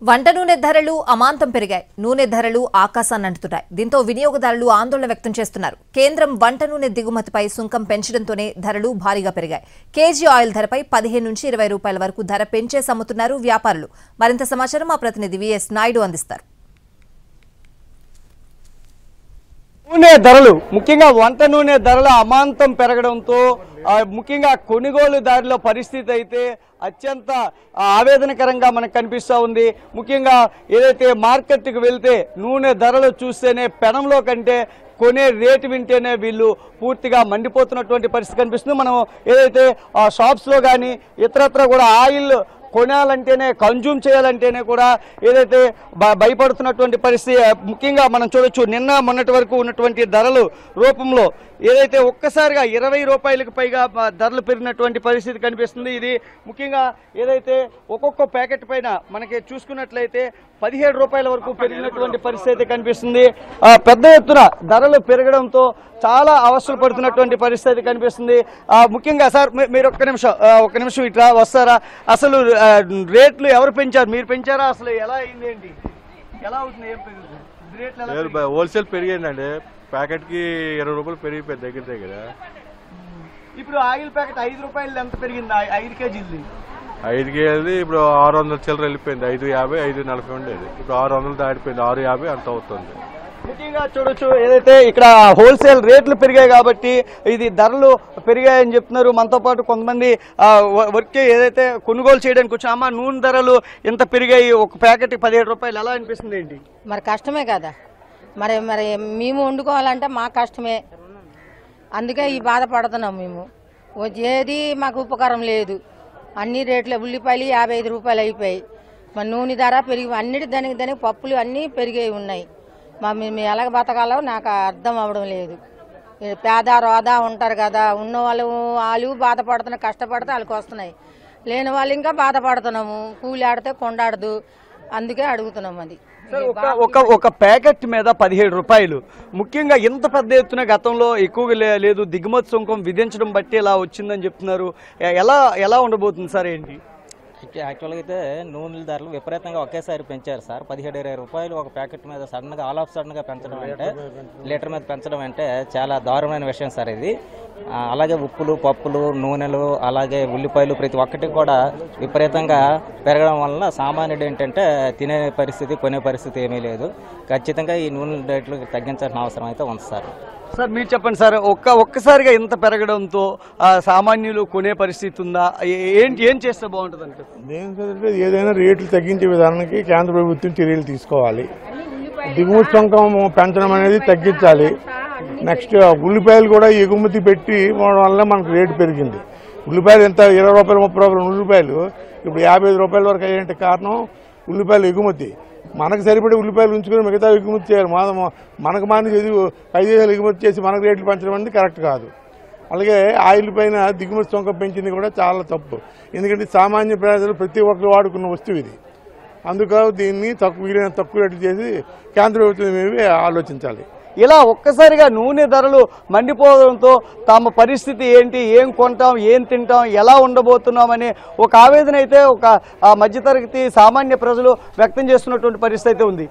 వంట నూనె ధరలు అమాంతం పెరిగాయి. నూనె ధరలు ఆకాశాన్ని అంటుతున్నాయి. దీంతో వినియోగదారులు ఆందోళన వ్యక్తం చేస్తున్నారు. కేంద్రం వంట నూనె దిగుమతిపై సుంకం పెంచడంతోనే ధరలు భారీగా పెరిగాయి. కేజీ ఆయిల్ ధరపై 15 నుంచి 20 రూపాయల వరకు ధర పెంచేసి అమ్ముతున్నారు వ్యాపారులు. మరింత సమాచారం మా ప్రతినిధి విఎస్ నాయుడు అందిస్తారు. నూనె ధరలు ముఖ్యంగా వంట నూనె ధరల అమాంతం పెరగడంతో ముఖ్యంగా కొనుగోలుదారుల పరిస్థితి అయితే అత్యంత ఆవేదనకరంగా మనకు కనిపిస్తూ ఉంది. ముఖ్యంగా ఏదైతే మార్కెట్కి వెళ్తే నూనె ధరలు చూస్తేనే పెనంలో కంటే కొనే రేటు వింటేనే వీళ్ళు పూర్తిగా మండిపోతున్నటువంటి పరిస్థితి కనిపిస్తుంది. మనం ఏదైతే షాప్స్లో కానీ ఇతరత్ర కూడా ఆయిల్ కొనాలంటేనే కన్జ్యూమ్ చేయాలంటేనే కూడా ఏదైతే భయపడుతున్నటువంటి పరిస్థితి ముఖ్యంగా మనం చూడొచ్చు. నిన్న మొన్నటి వరకు ఉన్నటువంటి ధరలు రూపంలో ఏదైతే ఒక్కసారిగా 20 రూపాయలకు పైగా ధరలు పెరిగినటువంటి పరిస్థితి కనిపిస్తుంది. ఇది ముఖ్యంగా ఏదైతే ఒక్కొక్క ప్యాకెట్ పైన మనకి చూసుకున్నట్లయితే 17 రూపాయల వరకు పెరిగినటువంటి పరిస్థితి కనిపిస్తుంది. పెద్ద ఎత్తున ధరలు పెరగడంతో చాలా అవస్థలు పడుతున్నటువంటి పరిస్థితి కనిపిస్తుంది. ముఖ్యంగా సార్ మీరు ఒక్క నిమిషం ఇట్లా వస్తారా? అసలు రేట్లు ఎవరు పెంచారు? మీరు పెంచారా? అసలు ఎలా అయింది, ఏంటి, ఎలా అవుతుంది, ఏం పెరుగుతుంది? హోల్సేల్ పెరిగిందండి. ప్యాకెట్ కి 20 రూపాయలు పెరిగిపోయింది దగ్గర. ఇప్పుడు ఆయిల్ ప్యాకెట్ 5 రూపాయలు ఎంత పెరిగింది? 5 కేజీలు 5 కేజీలు ఇప్పుడు 600 చిల్లర వెళ్ళిపోయింది. 550, 540 ఉండేది. ఇప్పుడు 600 దాటిపోయింది. 650 అంత అవుతుంది. ముఖ్యంగా చూడొచ్చు ఏదైతే ఇక్కడ హోల్సేల్ రేట్లు పెరిగాయి కాబట్టి ఇది ధరలు పెరిగాయని చెప్తున్నారు. మనతో పాటు కొంతమంది వర్క్ ఏదైతే కొనుగోలు చేయడానికి వచ్చి అమ్మ నూనె ధరలు ఎంత పెరిగాయి, ఒక ప్యాకెట్ 17 రూపాయలు, ఎలా అనిపిస్తుంది ఏంటి? మరి కష్టమే కదా, మరి మరి మేము వండుకోవాలంటే మా కష్టమే. అందుకే ఈ బాధపడుతున్నాం మేము. ఏది మాకు ఉపకారం లేదు. అన్ని రేట్లు ఉల్లిపాయలు 55 రూపాయలు అయిపోయాయి. మరి నూనె ధర పెరిగి అన్నిటి దానికి పప్పులు అన్నీ పెరిగాయి ఉన్నాయి. మేము ఎలాగ బతకాలో నాకు అర్థం అవ్వడం లేదు. పేద రోదా ఉంటారు కదా, ఉన్న వాళ్ళు బాధపడుతున్నారు. కష్టపడితే వాళ్ళకి వస్తున్నాయి, లేని వాళ్ళు ఇంకా బాధపడుతున్నాము. కూలి ఆడితే కొండాడదు, అందుకే అడుగుతున్నాం. అది ఒక ప్యాకెట్ మీద 17 రూపాయలు. ముఖ్యంగా ఇంత పెద్ద ఎత్తున గతంలో ఎక్కువగా లేదు. దిగుమతి సుంకం విధించడం బట్టి ఇలా వచ్చిందని చెప్తున్నారు. ఎలా ఉండబోతుంది సార్, ఏంటి? యాక్చువల్గా అయితే నూనెల ధరలు విపరీతంగా ఒకేసారి పెంచారు సార్. 17-20 రూపాయలు ఒక ప్యాకెట్ మీద సడన్గా ఆల్ ఆఫ్ సడన్గా పెంచడం అంటే, లీటర్ మీద పెంచడం అంటే చాలా దారుణమైన విషయం సార్ ఇది. అలాగే ఉప్పులు, పప్పులు, నూనెలు, అలాగే ఉల్లిపాయలు ప్రతి ఒక్కటి కూడా విపరీతంగా పెరగడం వలన సామాన్యుడు ఏంటంటే తినే పరిస్థితి, కొనే పరిస్థితి ఏమీ లేదు. ఖచ్చితంగా ఈ నూనెల రేట్లు తగ్గించాల్సిన అవసరం అయితే ఉంది సార్. సార్ మీరు చెప్పండి సార్, ఒక్కసారిగా ఇంత పెరగడంతో సామాన్యులు కొనే పరిస్థితి ఉందా? ఏం చేస్తే బాగుంటుంది అంటే? దేనికంటే ఏదైనా రేట్లు తగ్గించే విధానానికి కేంద్ర ప్రభుత్వం చర్యలు తీసుకోవాలి. దిగుమతి సుంకం పెంచడం అనేది తగ్గించాలి. నెక్స్ట్ ఉల్లిపాయలు కూడా ఎగుమతి పెట్టి వల్ల మనకు రేటు పెరిగింది. ఉల్లిపాయలు ఎంత 20 రూపాయలు, 30 రూపాయలు ఉల్లిపాయలు ఇప్పుడు 55 రూపాయల వరకు అయ్యేంటే కారణం ఉల్లిపాయలు ఎగుమతి. మనకు సరిపడే ఉల్లిపాయలు ఉంచుకొని మిగతా ఎగుమతి చేయాలి. మనకు మాని 5 దేశాలు ఎగుమతి చేసి మనకు రేట్లు పెంచడం అనేది కరెక్ట్ కాదు. అలాగే ఆయిల్ పైన దిగుమతి సుంకం పెంచింది కూడా చాలా తప్పు. ఎందుకంటే సామాన్య ప్రజలు ప్రతి ఒక్కరు వాడుకున్న వస్తువు ఇది. అందుకు దీన్ని తక్కువ రేట్లు చేసి కేంద్ర ప్రభుత్వం ఆలోచించాలి. ఇలా ఒక్కసారిగా నూనె ధరలు మండిపోవడంతో తమ పరిస్థితి ఏంటి, ఏం కొంటాం, ఏం తింటాం, ఎలా ఉండబోతున్నామని ఒక ఆవేదన అయితే ఒక మధ్యతరగతి సామాన్య ప్రజలు వ్యక్తం చేస్తున్నటువంటి పరిస్థితి అయితే ఉంది.